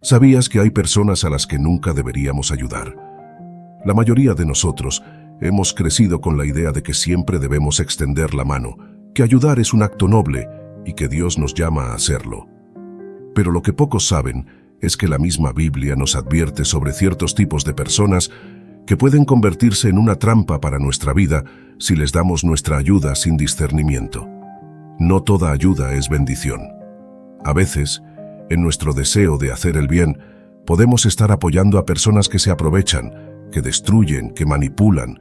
¿Sabías que hay personas a las que nunca deberíamos ayudar? La mayoría de nosotros hemos crecido con la idea de que siempre debemos extender la mano, que ayudar es un acto noble y que Dios nos llama a hacerlo. Pero lo que pocos saben es que la misma Biblia nos advierte sobre ciertos tipos de personas que pueden convertirse en una trampa para nuestra vida si les damos nuestra ayuda sin discernimiento. No toda ayuda es bendición. A veces, en nuestro deseo de hacer el bien, podemos estar apoyando a personas que se aprovechan, que destruyen, que manipulan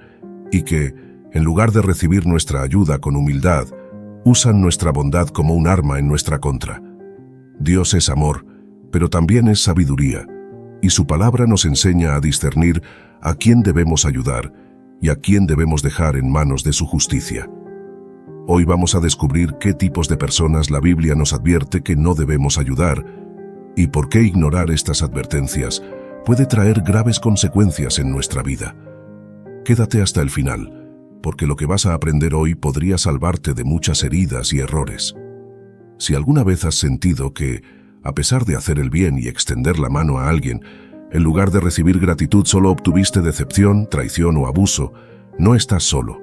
y que, en lugar de recibir nuestra ayuda con humildad, usan nuestra bondad como un arma en nuestra contra. Dios es amor, pero también es sabiduría, y su palabra nos enseña a discernir a quién debemos ayudar y a quién debemos dejar en manos de su justicia. Hoy vamos a descubrir qué tipos de personas la Biblia nos advierte que no debemos ayudar y por qué ignorar estas advertencias puede traer graves consecuencias en nuestra vida. Quédate hasta el final, porque lo que vas a aprender hoy podría salvarte de muchas heridas y errores. Si alguna vez has sentido que, a pesar de hacer el bien y extender la mano a alguien, en lugar de recibir gratitud solo obtuviste decepción, traición o abuso, no estás solo.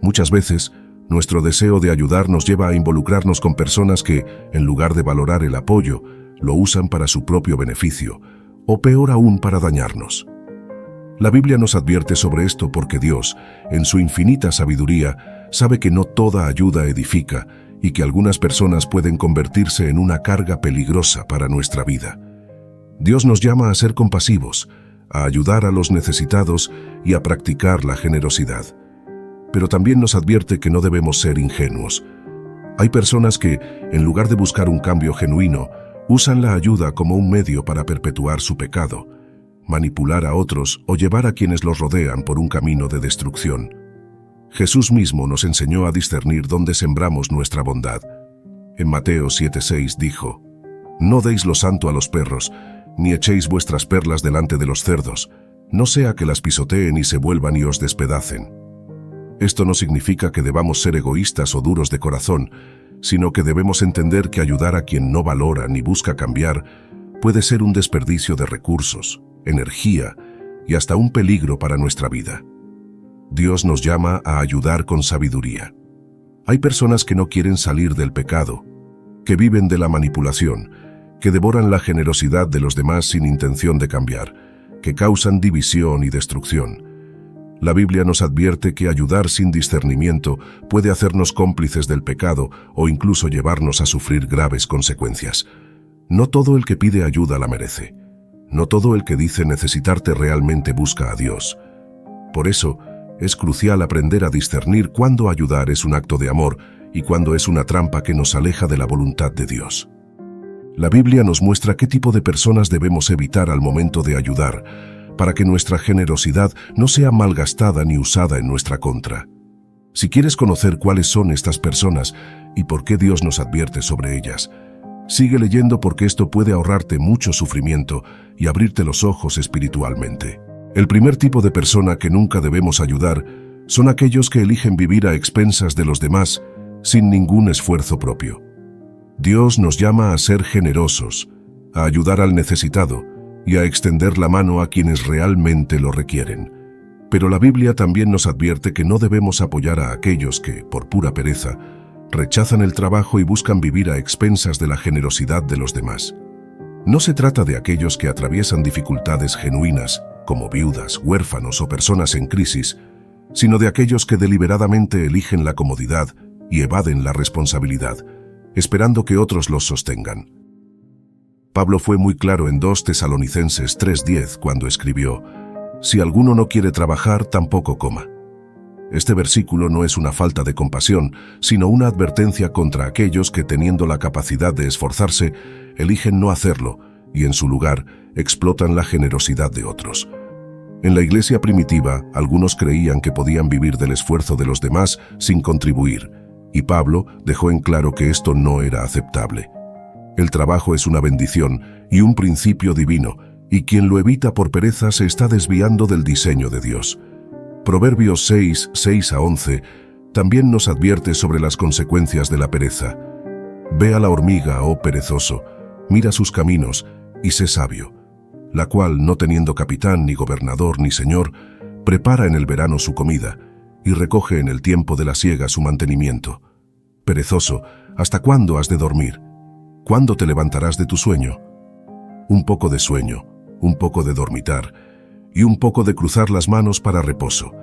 Muchas veces, nuestro deseo de ayudar nos lleva a involucrarnos con personas que, en lugar de valorar el apoyo, lo usan para su propio beneficio, o peor aún para dañarnos. La Biblia nos advierte sobre esto porque Dios, en su infinita sabiduría, sabe que no toda ayuda edifica y que algunas personas pueden convertirse en una carga peligrosa para nuestra vida. Dios nos llama a ser compasivos, a ayudar a los necesitados y a practicar la generosidad. Pero también nos advierte que no debemos ser ingenuos. Hay personas que, en lugar de buscar un cambio genuino, usan la ayuda como un medio para perpetuar su pecado, manipular a otros o llevar a quienes los rodean por un camino de destrucción. Jesús mismo nos enseñó a discernir dónde sembramos nuestra bondad. En Mateo 7:6 dijo: «No deis lo santo a los perros, ni echéis vuestras perlas delante de los cerdos, no sea que las pisoteen y se vuelvan y os despedacen». Esto no significa que debamos ser egoístas o duros de corazón, sino que debemos entender que ayudar a quien no valora ni busca cambiar puede ser un desperdicio de recursos, energía y hasta un peligro para nuestra vida. Dios nos llama a ayudar con sabiduría. Hay personas que no quieren salir del pecado, que viven de la manipulación, que devoran la generosidad de los demás sin intención de cambiar, que causan división y destrucción. La Biblia nos advierte que ayudar sin discernimiento puede hacernos cómplices del pecado o incluso llevarnos a sufrir graves consecuencias. No todo el que pide ayuda la merece. No todo el que dice necesitarte realmente busca a Dios. Por eso, es crucial aprender a discernir cuándo ayudar es un acto de amor y cuándo es una trampa que nos aleja de la voluntad de Dios. La Biblia nos muestra qué tipo de personas debemos evitar al momento de ayudar, para que nuestra generosidad no sea malgastada ni usada en nuestra contra. Si quieres conocer cuáles son estas personas y por qué Dios nos advierte sobre ellas, sigue leyendo porque esto puede ahorrarte mucho sufrimiento y abrirte los ojos espiritualmente. El primer tipo de persona que nunca debemos ayudar son aquellos que eligen vivir a expensas de los demás sin ningún esfuerzo propio. Dios nos llama a ser generosos, a ayudar al necesitado y a extender la mano a quienes realmente lo requieren. Pero la Biblia también nos advierte que no debemos apoyar a aquellos que, por pura pereza, rechazan el trabajo y buscan vivir a expensas de la generosidad de los demás. No se trata de aquellos que atraviesan dificultades genuinas, como viudas, huérfanos o personas en crisis, sino de aquellos que deliberadamente eligen la comodidad y evaden la responsabilidad, esperando que otros los sostengan. Pablo fue muy claro en 2 Tesalonicenses 3:10 cuando escribió: «Si alguno no quiere trabajar, tampoco coma». Este versículo no es una falta de compasión, sino una advertencia contra aquellos que, teniendo la capacidad de esforzarse, eligen no hacerlo y, en su lugar, explotan la generosidad de otros. En la iglesia primitiva, algunos creían que podían vivir del esfuerzo de los demás sin contribuir, y Pablo dejó en claro que esto no era aceptable. El trabajo es una bendición y un principio divino, y quien lo evita por pereza se está desviando del diseño de Dios. Proverbios 6:6-11 también nos advierte sobre las consecuencias de la pereza. Ve a la hormiga, oh perezoso, mira sus caminos, y sé sabio, la cual, no teniendo capitán, ni gobernador, ni señor, prepara en el verano su comida, y recoge en el tiempo de la siega su mantenimiento. Perezoso, ¿hasta cuándo has de dormir? ¿Cuándo te levantarás de tu sueño? Un poco de sueño, un poco de dormitar, y un poco de cruzar las manos para reposo.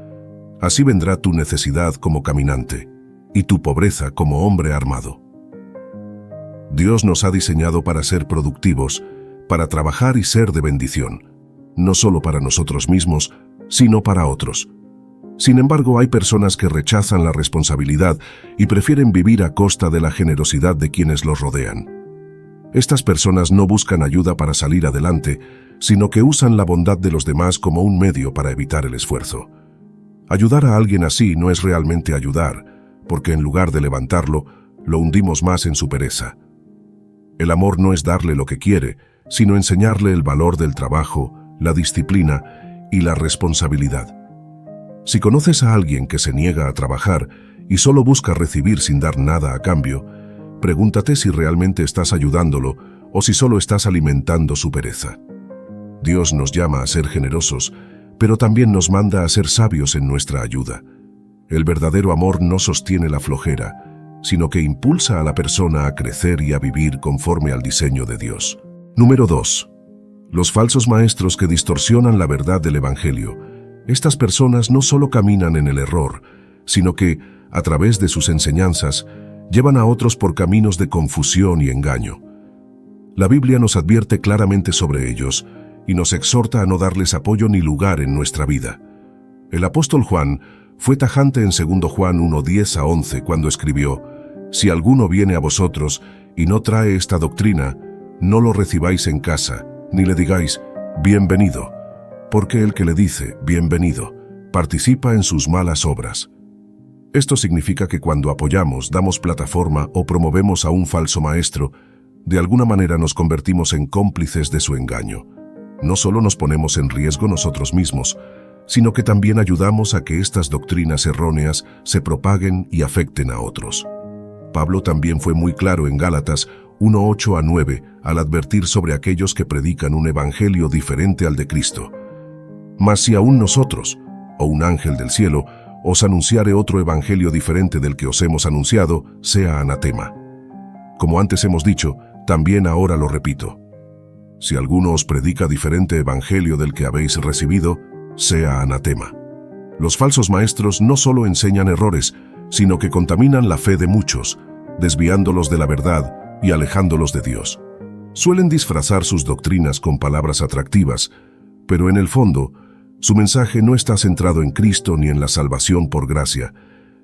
Así vendrá tu necesidad como caminante, y tu pobreza como hombre armado. Dios nos ha diseñado para ser productivos, para trabajar y ser de bendición, no solo para nosotros mismos, sino para otros. Sin embargo, hay personas que rechazan la responsabilidad y prefieren vivir a costa de la generosidad de quienes los rodean. Estas personas no buscan ayuda para salir adelante, sino que usan la bondad de los demás como un medio para evitar el esfuerzo. Ayudar a alguien así no es realmente ayudar, porque en lugar de levantarlo, lo hundimos más en su pereza. El amor no es darle lo que quiere, sino enseñarle el valor del trabajo, la disciplina y la responsabilidad. Si conoces a alguien que se niega a trabajar y solo busca recibir sin dar nada a cambio, pregúntate si realmente estás ayudándolo o si solo estás alimentando su pereza. Dios nos llama a ser generosos, pero también nos manda a ser sabios en nuestra ayuda. El verdadero amor no sostiene la flojera, sino que impulsa a la persona a crecer y a vivir conforme al diseño de Dios. Número 2. Los falsos maestros que distorsionan la verdad del Evangelio. Estas personas no solo caminan en el error, sino que, a través de sus enseñanzas, llevan a otros por caminos de confusión y engaño. La Biblia nos advierte claramente sobre ellos y nos exhorta a no darles apoyo ni lugar en nuestra vida. El apóstol Juan fue tajante en 2 Juan 1:10-11 cuando escribió: «Si alguno viene a vosotros y no trae esta doctrina, no lo recibáis en casa, ni le digáis, bienvenido, porque el que le dice, bienvenido, participa en sus malas obras». Esto significa que cuando apoyamos, damos plataforma o promovemos a un falso maestro, de alguna manera nos convertimos en cómplices de su engaño. No solo nos ponemos en riesgo nosotros mismos, sino que también ayudamos a que estas doctrinas erróneas se propaguen y afecten a otros. Pablo también fue muy claro en Gálatas 1:8-9 al advertir sobre aquellos que predican un evangelio diferente al de Cristo. Mas si aún nosotros, o un ángel del cielo, os anunciare otro evangelio diferente del que os hemos anunciado, sea anatema. Como antes hemos dicho, también ahora lo repito. Si alguno os predica diferente evangelio del que habéis recibido, sea anatema. Los falsos maestros no solo enseñan errores, sino que contaminan la fe de muchos, desviándolos de la verdad y alejándolos de Dios. Suelen disfrazar sus doctrinas con palabras atractivas, pero en el fondo, su mensaje no está centrado en Cristo ni en la salvación por gracia,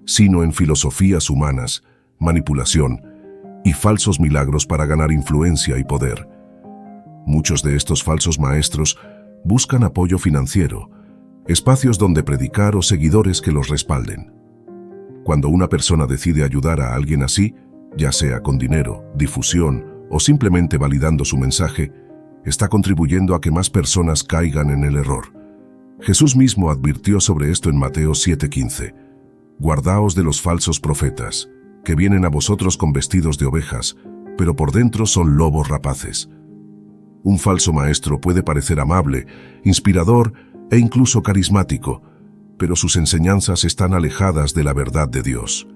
sino en filosofías humanas, manipulación y falsos milagros para ganar influencia y poder. Muchos de estos falsos maestros buscan apoyo financiero, espacios donde predicar o seguidores que los respalden. Cuando una persona decide ayudar a alguien así, ya sea con dinero, difusión o simplemente validando su mensaje, está contribuyendo a que más personas caigan en el error. Jesús mismo advirtió sobre esto en Mateo 7:15. «Guardaos de los falsos profetas, que vienen a vosotros con vestidos de ovejas, pero por dentro son lobos rapaces». Un falso maestro puede parecer amable, inspirador e incluso carismático, pero sus enseñanzas están alejadas de la verdad de Dios.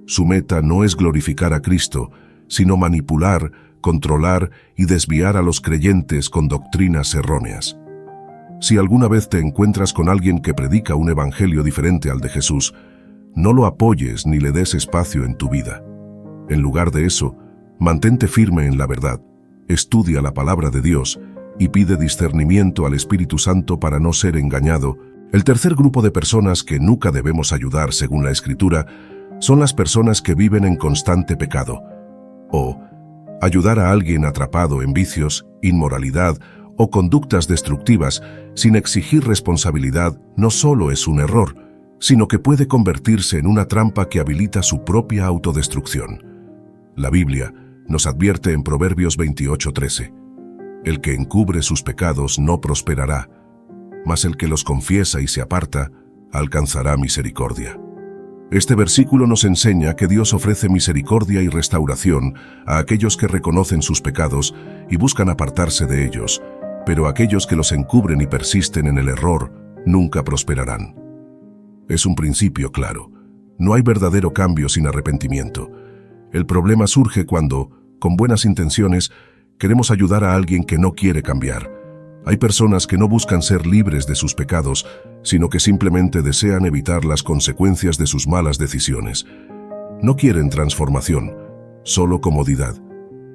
Su meta no es glorificar a Cristo, sino manipular, controlar y desviar a los creyentes con doctrinas erróneas. Si alguna vez te encuentras con alguien que predica un evangelio diferente al de Jesús, no lo apoyes ni le des espacio en tu vida. En lugar de eso, mantente firme en la verdad, estudia la palabra de Dios y pide discernimiento al Espíritu Santo para no ser engañado. El tercer grupo de personas que nunca debemos ayudar, según la Escritura, son las personas que viven en constante pecado. O ayudar a alguien atrapado en vicios, inmoralidad o conductas destructivas sin exigir responsabilidad no solo es un error, sino que puede convertirse en una trampa que habilita su propia autodestrucción. La Biblia nos advierte en Proverbios 28:13: «El que encubre sus pecados no prosperará, mas el que los confiesa y se aparta alcanzará misericordia». Este versículo nos enseña que Dios ofrece misericordia y restauración a aquellos que reconocen sus pecados y buscan apartarse de ellos, pero aquellos que los encubren y persisten en el error nunca prosperarán. Es un principio claro. No hay verdadero cambio sin arrepentimiento. El problema surge cuando, con buenas intenciones, queremos ayudar a alguien que no quiere cambiar. Hay personas que no buscan ser libres de sus pecados, sino que simplemente desean evitar las consecuencias de sus malas decisiones. No quieren transformación, solo comodidad.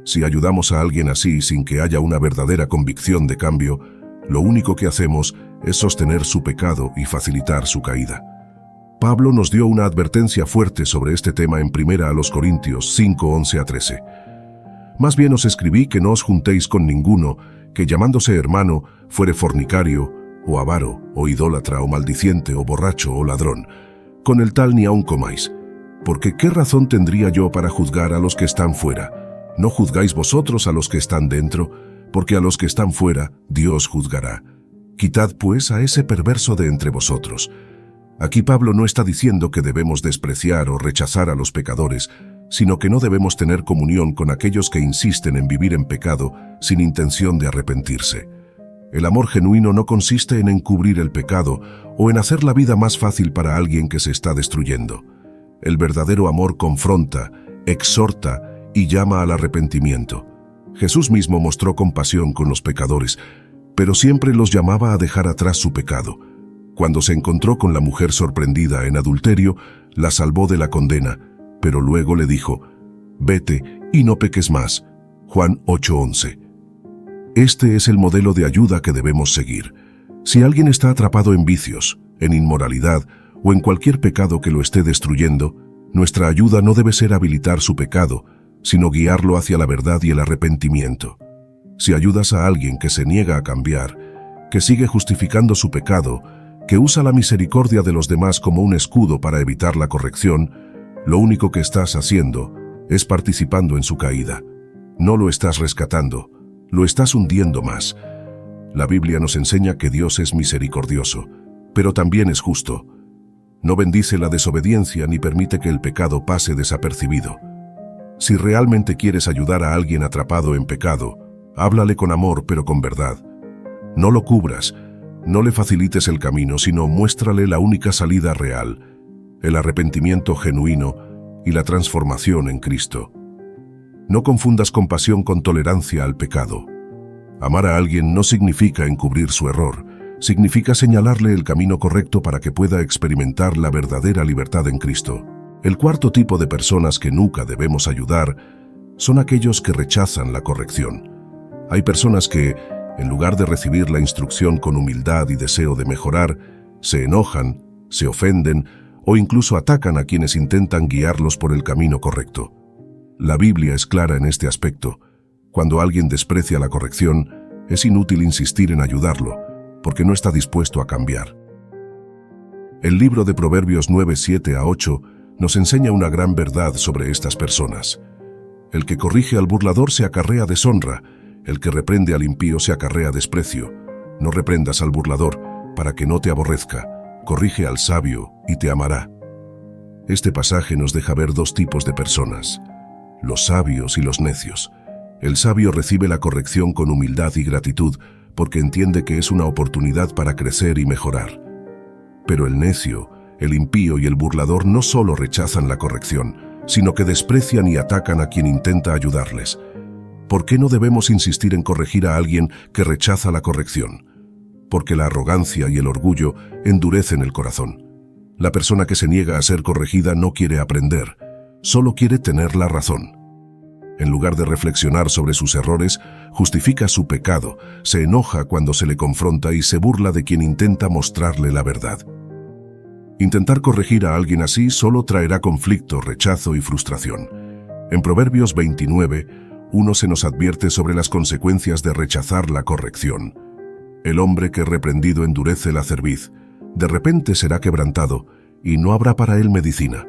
Si ayudamos a alguien así sin que haya una verdadera convicción de cambio, lo único que hacemos es sostener su pecado y facilitar su caída. Pablo nos dio una advertencia fuerte sobre este tema en 1 Corintios 5, 11-13. Más bien os escribí que no os juntéis con ninguno que llamándose hermano fuere fornicario, o avaro, o idólatra, o maldiciente, o borracho, o ladrón. Con el tal ni aun comáis. Porque ¿qué razón tendría yo para juzgar a los que están fuera? ¿No juzgáis vosotros a los que están dentro? Porque a los que están fuera, Dios juzgará. Quitad pues a ese perverso de entre vosotros. Aquí Pablo no está diciendo que debemos despreciar o rechazar a los pecadores, sino que no debemos tener comunión con aquellos que insisten en vivir en pecado sin intención de arrepentirse. El amor genuino no consiste en encubrir el pecado o en hacer la vida más fácil para alguien que se está destruyendo. El verdadero amor confronta, exhorta y llama al arrepentimiento. Jesús mismo mostró compasión con los pecadores, pero siempre los llamaba a dejar atrás su pecado. Cuando se encontró con la mujer sorprendida en adulterio, la salvó de la condena, pero luego le dijo, «Vete y no peques más». Juan 8:11. Este es el modelo de ayuda que debemos seguir. Si alguien está atrapado en vicios, en inmoralidad o en cualquier pecado que lo esté destruyendo, nuestra ayuda no debe ser habilitar su pecado, sino guiarlo hacia la verdad y el arrepentimiento. Si ayudas a alguien que se niega a cambiar, que sigue justificando su pecado, que usa la misericordia de los demás como un escudo para evitar la corrección, lo único que estás haciendo es participando en su caída. No lo estás rescatando, lo estás hundiendo más. La Biblia nos enseña que Dios es misericordioso, pero también es justo. No bendice la desobediencia ni permite que el pecado pase desapercibido. Si realmente quieres ayudar a alguien atrapado en pecado, háblale con amor pero con verdad. No lo cubras, no le facilites el camino, sino muéstrale la única salida real, el arrepentimiento genuino y la transformación en Cristo. No confundas compasión con tolerancia al pecado. Amar a alguien no significa encubrir su error, significa señalarle el camino correcto para que pueda experimentar la verdadera libertad en Cristo. El cuarto tipo de personas que nunca debemos ayudar son aquellos que rechazan la corrección. Hay personas que, en lugar de recibir la instrucción con humildad y deseo de mejorar, se enojan, se ofenden o incluso atacan a quienes intentan guiarlos por el camino correcto. La Biblia es clara en este aspecto. Cuando alguien desprecia la corrección, es inútil insistir en ayudarlo, porque no está dispuesto a cambiar. El libro de Proverbios 9, 7-8 nos enseña una gran verdad sobre estas personas. El que corrige al burlador se acarrea deshonra, el que reprende al impío se acarrea desprecio. No reprendas al burlador, para que no te aborrezca. Corrige al sabio y te amará. Este pasaje nos deja ver dos tipos de personas: los sabios y los necios. El sabio recibe la corrección con humildad y gratitud, porque entiende que es una oportunidad para crecer y mejorar. Pero el necio, el impío y el burlador no solo rechazan la corrección, sino que desprecian y atacan a quien intenta ayudarles. ¿Por qué no debemos insistir en corregir a alguien que rechaza la corrección? Porque la arrogancia y el orgullo endurecen el corazón. La persona que se niega a ser corregida no quiere aprender, solo quiere tener la razón. En lugar de reflexionar sobre sus errores, justifica su pecado, se enoja cuando se le confronta y se burla de quien intenta mostrarle la verdad. Intentar corregir a alguien así solo traerá conflicto, rechazo y frustración. En Proverbios 29:1 se nos advierte sobre las consecuencias de rechazar la corrección. El hombre que reprendido endurece la cerviz, de repente será quebrantado, y no habrá para él medicina.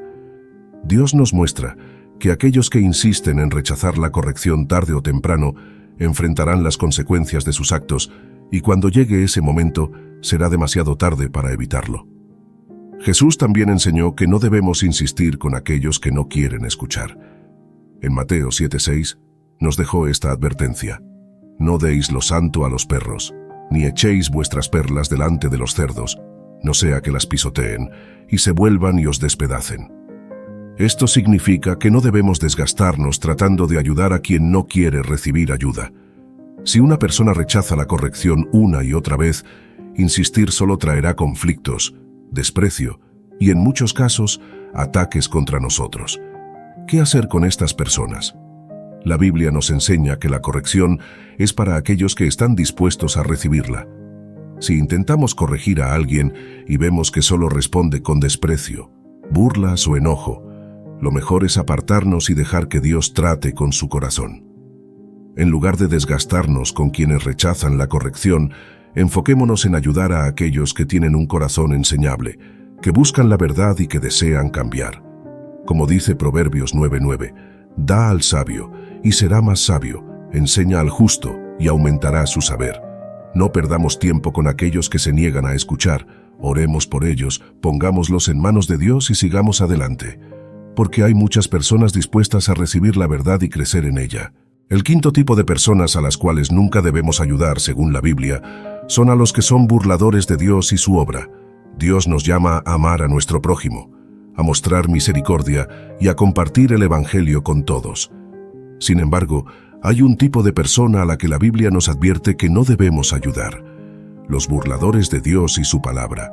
Dios nos muestra que aquellos que insisten en rechazar la corrección tarde o temprano enfrentarán las consecuencias de sus actos, y cuando llegue ese momento será demasiado tarde para evitarlo. Jesús también enseñó que no debemos insistir con aquellos que no quieren escuchar. En Mateo 7:6 nos dejó esta advertencia: no deis lo santo a los perros, ni echéis vuestras perlas delante de los cerdos, no sea que las pisoteen y se vuelvan y os despedacen. Esto significa que no debemos desgastarnos tratando de ayudar a quien no quiere recibir ayuda. Si una persona rechaza la corrección una y otra vez, insistir solo traerá conflictos, desprecio y, en muchos casos, ataques contra nosotros. ¿Qué hacer con estas personas? La Biblia nos enseña que la corrección es para aquellos que están dispuestos a recibirla. Si intentamos corregir a alguien y vemos que solo responde con desprecio, burlas o enojo, lo mejor es apartarnos y dejar que Dios trate con su corazón. En lugar de desgastarnos con quienes rechazan la corrección, enfoquémonos en ayudar a aquellos que tienen un corazón enseñable, que buscan la verdad y que desean cambiar. Como dice Proverbios 9:9, da al sabio y será más sabio, enseña al justo y aumentará su saber. No perdamos tiempo con aquellos que se niegan a escuchar, oremos por ellos, pongámoslos en manos de Dios y sigamos adelante, porque hay muchas personas dispuestas a recibir la verdad y crecer en ella. El quinto tipo de personas a las cuales nunca debemos ayudar, según la Biblia, son a los que son burladores de Dios y su obra. Dios nos llama a amar a nuestro prójimo, a mostrar misericordia y a compartir el Evangelio con todos. Sin embargo, hay un tipo de persona a la que la Biblia nos advierte que no debemos ayudar: los burladores de Dios y su palabra.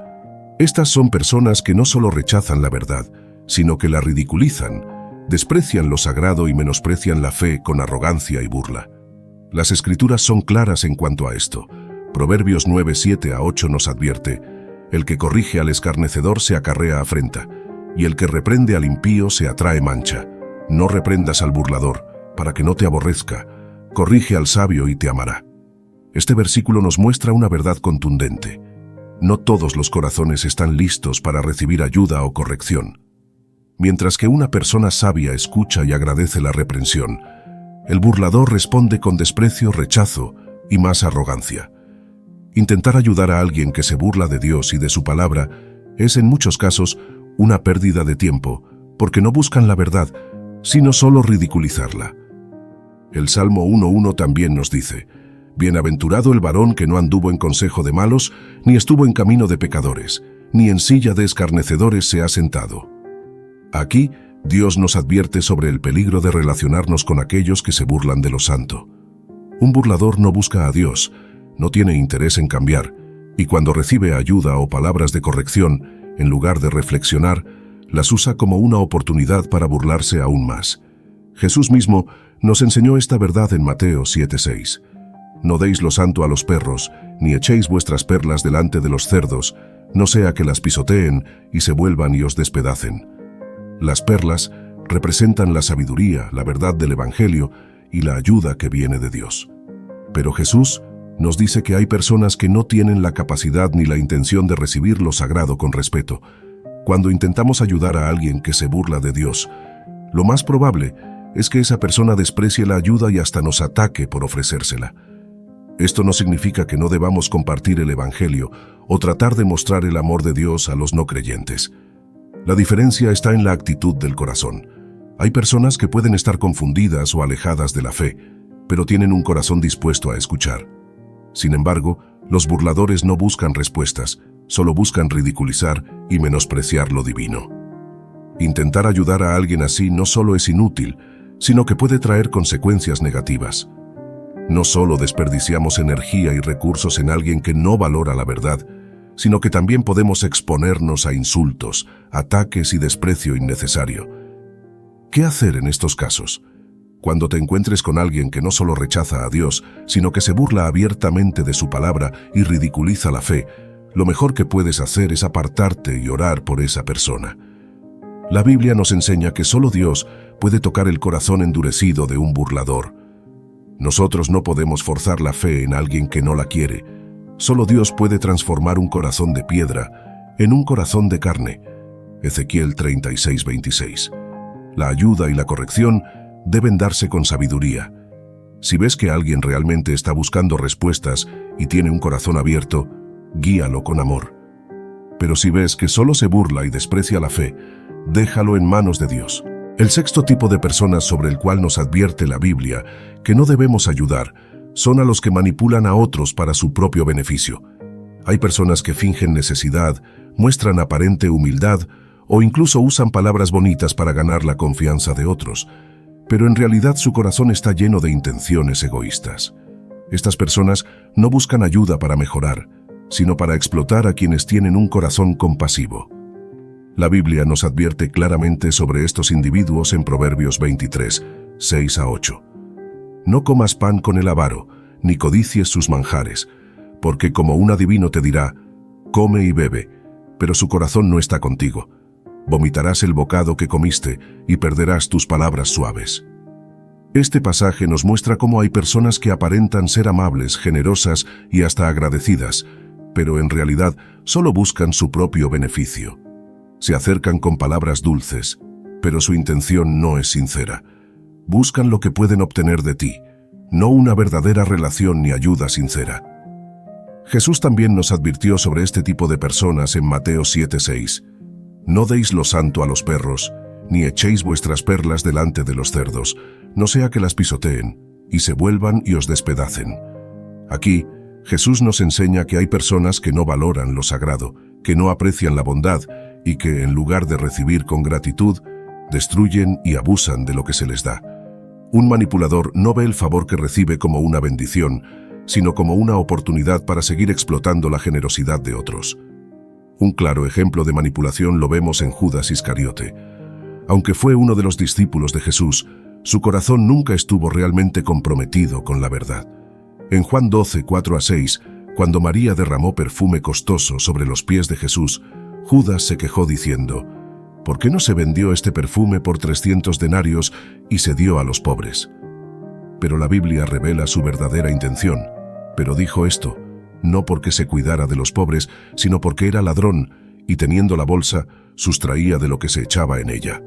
Estas son personas que no solo rechazan la verdad, sino que la ridiculizan, desprecian lo sagrado y menosprecian la fe con arrogancia y burla. Las Escrituras son claras en cuanto a esto. Proverbios 9:7-8 nos advierte: el que corrige al escarnecedor se acarrea afrenta, y el que reprende al impío se atrae mancha. No reprendas al burlador, para que no te aborrezca, corrige al sabio y te amará. Este versículo nos muestra una verdad contundente: no todos los corazones están listos para recibir ayuda o corrección. Mientras que una persona sabia escucha y agradece la reprensión, el burlador responde con desprecio, rechazo y más arrogancia. Intentar ayudar a alguien que se burla de Dios y de su palabra es en muchos casos una pérdida de tiempo, porque no buscan la verdad, sino solo ridiculizarla. El Salmo 1:1 también nos dice: bienaventurado el varón que no anduvo en consejo de malos, ni estuvo en camino de pecadores, ni en silla de escarnecedores se ha sentado. Aquí, Dios nos advierte sobre el peligro de relacionarnos con aquellos que se burlan de lo santo. Un burlador no busca a Dios, no tiene interés en cambiar, y cuando recibe ayuda o palabras de corrección, en lugar de reflexionar, las usa como una oportunidad para burlarse aún más. Jesús mismo nos enseñó esta verdad en Mateo 7:6. No deis lo santo a los perros, ni echéis vuestras perlas delante de los cerdos, no sea que las pisoteen y se vuelvan y os despedacen. Las perlas representan la sabiduría, la verdad del Evangelio y la ayuda que viene de Dios. Pero Jesús nos dice que hay personas que no tienen la capacidad ni la intención de recibir lo sagrado con respeto. Cuando intentamos ayudar a alguien que se burla de Dios, lo más probable es que esa persona desprecie la ayuda y hasta nos ataque por ofrecérsela. Esto no significa que no debamos compartir el Evangelio o tratar de mostrar el amor de Dios a los no creyentes. La diferencia está en la actitud del corazón. Hay personas que pueden estar confundidas o alejadas de la fe, pero tienen un corazón dispuesto a escuchar. Sin embargo, los burladores no buscan respuestas, solo buscan ridiculizar y menospreciar lo divino. Intentar ayudar a alguien así no solo es inútil, sino que puede traer consecuencias negativas. No solo desperdiciamos energía y recursos en alguien que no valora la verdad, sino que también podemos exponernos a insultos, ataques y desprecio innecesario. ¿Qué hacer en estos casos? Cuando te encuentres con alguien que no solo rechaza a Dios, sino que se burla abiertamente de su palabra y ridiculiza la fe, lo mejor que puedes hacer es apartarte y orar por esa persona. La Biblia nos enseña que solo Dios puede tocar el corazón endurecido de un burlador. Nosotros no podemos forzar la fe en alguien que no la quiere. Solo Dios puede transformar un corazón de piedra en un corazón de carne. Ezequiel 36:26. La ayuda y la corrección deben darse con sabiduría. Si ves que alguien realmente está buscando respuestas y tiene un corazón abierto, guíalo con amor. Pero si ves que solo se burla y desprecia la fe, déjalo en manos de Dios. El sexto tipo de personas sobre el cual nos advierte la Biblia que no debemos ayudar son a los que manipulan a otros para su propio beneficio. Hay personas que fingen necesidad, muestran aparente humildad o incluso usan palabras bonitas para ganar la confianza de otros, pero en realidad su corazón está lleno de intenciones egoístas. Estas personas no buscan ayuda para mejorar, sino para explotar a quienes tienen un corazón compasivo. La Biblia nos advierte claramente sobre estos individuos en Proverbios 23, 6-8. No comas pan con el avaro, ni codicies sus manjares, porque como un adivino te dirá, come y bebe, pero su corazón no está contigo. Vomitarás el bocado que comiste y perderás tus palabras suaves. Este pasaje nos muestra cómo hay personas que aparentan ser amables, generosas y hasta agradecidas, pero en realidad solo buscan su propio beneficio. Se acercan con palabras dulces, pero su intención no es sincera. Buscan lo que pueden obtener de ti, no una verdadera relación ni ayuda sincera. Jesús también nos advirtió sobre este tipo de personas en Mateo 7:6. No deis lo santo a los perros, ni echéis vuestras perlas delante de los cerdos, no sea que las pisoteen y se vuelvan y os despedacen. Aquí, Jesús nos enseña que hay personas que no valoran lo sagrado, que no aprecian la bondad y que, en lugar de recibir con gratitud, destruyen y abusan de lo que se les da. Un manipulador no ve el favor que recibe como una bendición, sino como una oportunidad para seguir explotando la generosidad de otros. Un claro ejemplo de manipulación lo vemos en Judas Iscariote. Aunque fue uno de los discípulos de Jesús, su corazón nunca estuvo realmente comprometido con la verdad. En Juan 12, 4-6, cuando María derramó perfume costoso sobre los pies de Jesús, Judas se quejó diciendo, ¿por qué no se vendió este perfume por 300 denarios y se dio a los pobres? Pero la Biblia revela su verdadera intención. Pero dijo esto, no porque se cuidara de los pobres, sino porque era ladrón y teniendo la bolsa, sustraía de lo que se echaba en ella.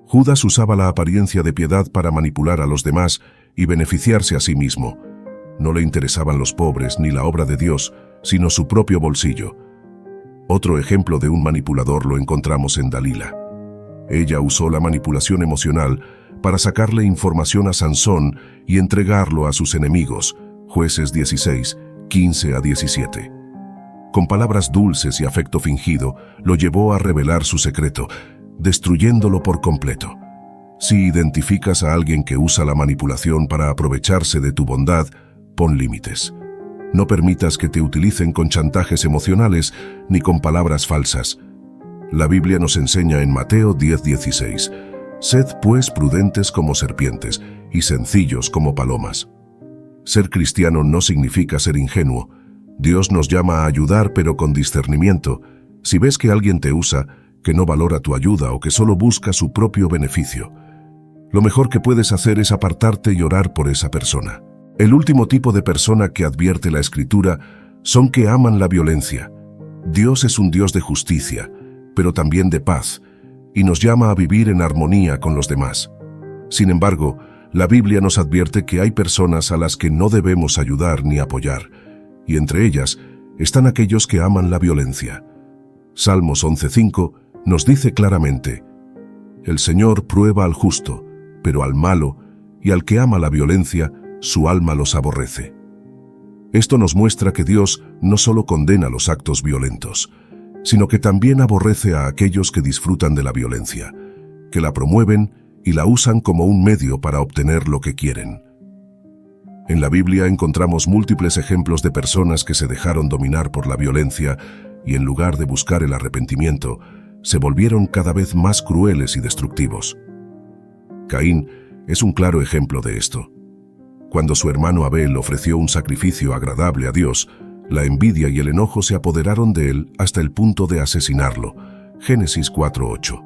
Judas usaba la apariencia de piedad para manipular a los demás y beneficiarse a sí mismo. No le interesaban los pobres ni la obra de Dios, sino su propio bolsillo. Otro ejemplo de un manipulador lo encontramos en Dalila. Ella usó la manipulación emocional para sacarle información a Sansón y entregarlo a sus enemigos, Jueces 16, 15-17. Con palabras dulces y afecto fingido, lo llevó a revelar su secreto, destruyéndolo por completo. Si identificas a alguien que usa la manipulación para aprovecharse de tu bondad, pon límites. No permitas que te utilicen con chantajes emocionales ni con palabras falsas. La Biblia nos enseña en Mateo 10:16, sed pues prudentes como serpientes y sencillos como palomas. Ser cristiano no significa ser ingenuo. Dios nos llama a ayudar, pero con discernimiento. Si ves que alguien te usa, que no valora tu ayuda o que solo busca su propio beneficio, lo mejor que puedes hacer es apartarte y orar por esa persona. El último tipo de persona que advierte la Escritura son que aman la violencia. Dios es un Dios de justicia, pero también de paz, y nos llama a vivir en armonía con los demás. Sin embargo, la Biblia nos advierte que hay personas a las que no debemos ayudar ni apoyar, y entre ellas están aquellos que aman la violencia. Salmos 11:5 nos dice claramente, el Señor prueba al justo, pero al malo y al que ama la violencia, su alma los aborrece. Esto nos muestra que Dios no solo condena los actos violentos, sino que también aborrece a aquellos que disfrutan de la violencia, que la promueven y la usan como un medio para obtener lo que quieren. En la Biblia encontramos múltiples ejemplos de personas que se dejaron dominar por la violencia y en lugar de buscar el arrepentimiento, se volvieron cada vez más crueles y destructivos. Caín es un claro ejemplo de esto. Cuando su hermano Abel ofreció un sacrificio agradable a Dios, la envidia y el enojo se apoderaron de él hasta el punto de asesinarlo. Génesis 4:8.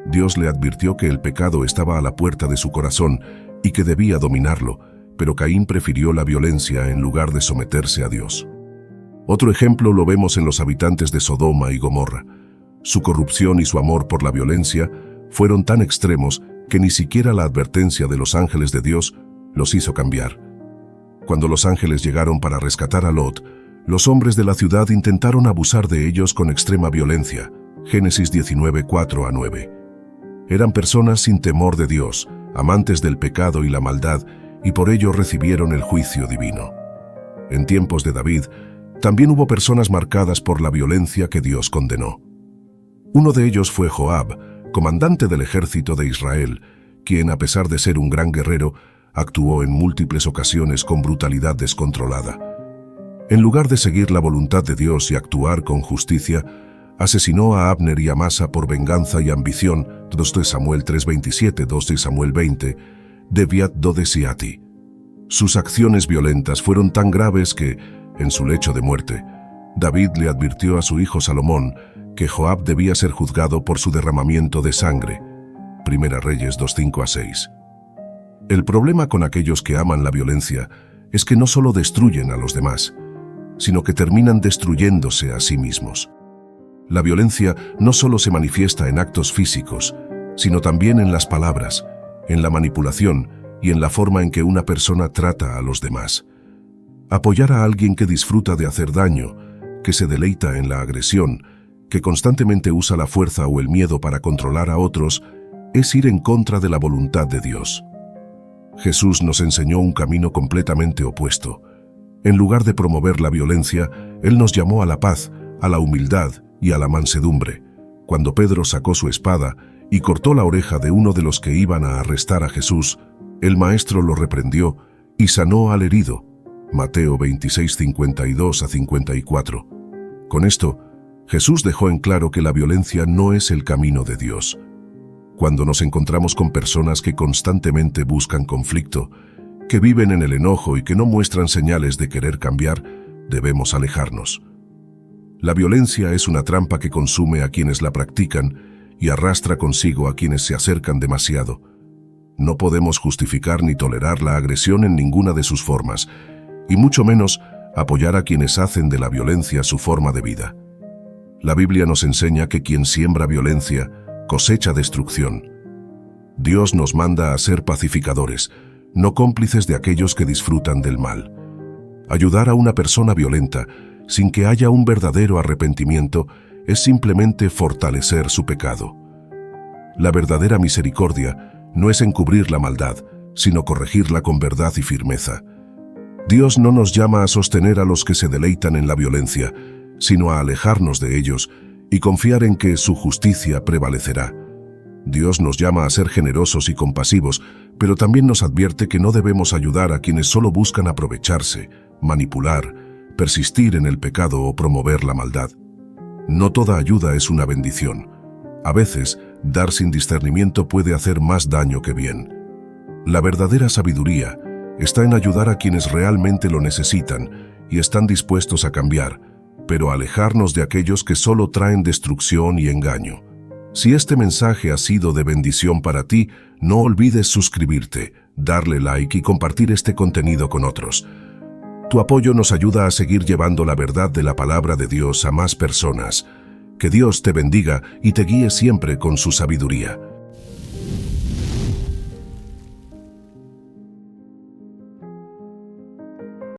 Dios le advirtió que el pecado estaba a la puerta de su corazón y que debía dominarlo, pero Caín prefirió la violencia en lugar de someterse a Dios. Otro ejemplo lo vemos en los habitantes de Sodoma y Gomorra. Su corrupción y su amor por la violencia fueron tan extremos que ni siquiera la advertencia de los ángeles de Dios los hizo cambiar. Cuando los ángeles llegaron para rescatar a Lot, Los hombres de la ciudad intentaron abusar de ellos con extrema violencia. Génesis 19, 4-9. Eran personas sin temor de Dios, amantes del pecado y la maldad, y por ello recibieron el juicio divino. En tiempos de David, también hubo personas marcadas por la violencia que Dios condenó. Uno de ellos fue Joab, comandante del ejército de Israel, quien, a pesar de ser un gran guerrero, actuó en múltiples ocasiones con brutalidad descontrolada. En lugar de seguir la voluntad de Dios y actuar con justicia, asesinó a Abner y Amasa por venganza y ambición, 2 de Samuel 3:27, 2 de Samuel 20, de Beat Dodesiati. Sus acciones violentas fueron tan graves que, en su lecho de muerte, David le advirtió a su hijo Salomón que Joab debía ser juzgado por su derramamiento de sangre. Primera Reyes 2:5-6. El problema con aquellos que aman la violencia es que no solo destruyen a los demás, sino que terminan destruyéndose a sí mismos. La violencia no solo se manifiesta en actos físicos, sino también en las palabras, en la manipulación y en la forma en que una persona trata a los demás. Apoyar a alguien que disfruta de hacer daño, que se deleita en la agresión, que constantemente usa la fuerza o el miedo para controlar a otros, es ir en contra de la voluntad de Dios. Jesús nos enseñó un camino completamente opuesto. En lugar de promover la violencia, Él nos llamó a la paz, a la humildad y a la mansedumbre. Cuando Pedro sacó su espada y cortó la oreja de uno de los que iban a arrestar a Jesús, el Maestro lo reprendió y sanó al herido. Mateo 26:52-54. Con esto, Jesús dejó en claro que la violencia no es el camino de Dios. Cuando nos encontramos con personas que constantemente buscan conflicto, que viven en el enojo y que no muestran señales de querer cambiar, debemos alejarnos. La violencia es una trampa que consume a quienes la practican y arrastra consigo a quienes se acercan demasiado. No podemos justificar ni tolerar la agresión en ninguna de sus formas, y mucho menos apoyar a quienes hacen de la violencia su forma de vida. La Biblia nos enseña que quien siembra violencia cosecha destrucción. Dios nos manda a ser pacificadores, no cómplices de aquellos que disfrutan del mal. Ayudar a una persona violenta sin que haya un verdadero arrepentimiento es simplemente fortalecer su pecado. La verdadera misericordia no es encubrir la maldad, sino corregirla con verdad y firmeza. Dios no nos llama a sostener a los que se deleitan en la violencia, sino a alejarnos de ellos y confiar en que su justicia prevalecerá. Dios nos llama a ser generosos y compasivos, pero también nos advierte que no debemos ayudar a quienes solo buscan aprovecharse, manipular, persistir en el pecado o promover la maldad. No toda ayuda es una bendición. A veces, dar sin discernimiento puede hacer más daño que bien. La verdadera sabiduría está en ayudar a quienes realmente lo necesitan y están dispuestos a cambiar, pero alejarnos de aquellos que solo traen destrucción y engaño. Si este mensaje ha sido de bendición para ti, no olvides suscribirte, darle like y compartir este contenido con otros. Tu apoyo nos ayuda a seguir llevando la verdad de la palabra de Dios a más personas. Que Dios te bendiga y te guíe siempre con su sabiduría.